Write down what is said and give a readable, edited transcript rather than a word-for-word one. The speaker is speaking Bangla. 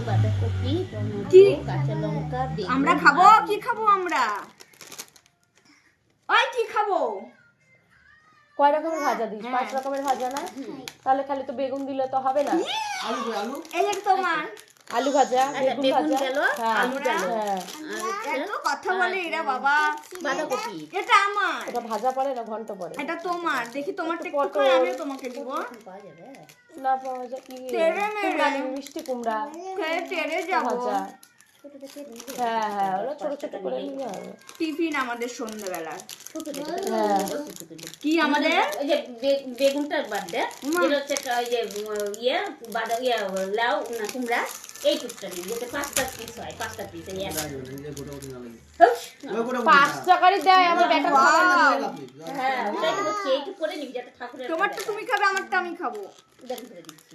বাঁধাকপি, কি? টমেটো, কাঁচা লঙ্কা, বেগুন। আমরা খাবো কি খাবো আমরা? ওই কি খাবো? কয় রকমের ভাজা দিস? হ্যাঁ। 5 রকমের ভাজা না? তাহলে খালি তো বেগুন দিলে তো হবে না। এই যে তোমার আলু ভাজা, আচ্ছা, বেগুন বেগুন ভাজা, গেল, হ্যাঁ, আলু গেল। হ্যাঁ। এত কথা বলে এরা বাবা। বাঁধাকপি। এটা আমার, এটা ভাজা পড়ে না ঘন্ট পড়ে? এটা তোমার। দেখি তোমারটা একটু পটল। খাই, আমিও তোমাকে দিব। পাওয়া যাবে? না পাওয়া যায় কি? তেড়ে মেড়ে। কুমড়া নিবি, মিষ্টি কুমড়া খেয়ে টেরে যাবো। ভাজা। ছোট দেখে নিয়ে হ্যাঁ হ্যাঁ, ওগুলো ছোট ছোট করে নিলে হবে। টিফিন আমাদের সন্ধ্যাবেলা। ছোট দেখে হ্যাঁ। কি আমাদের? ওই যে বেগুনটা বাদ দে, যেটা হচ্ছে ওই যে ইয়ে লাউ না কুমড়া, এই টুকটা নিই, যাতে 5টা পিস হয়, 5টা পিস। 5 টাকারই দেয় আমার বেটা খাবে না। হ্যাঁ, ওটাই তো হচ্ছে, এইটুকু করে নিবি যাতে ঠাকুরের তোমারটা তুমি খাবে, আমারটা আমি খাবো। উদাহরণ করে দিচ্ছি।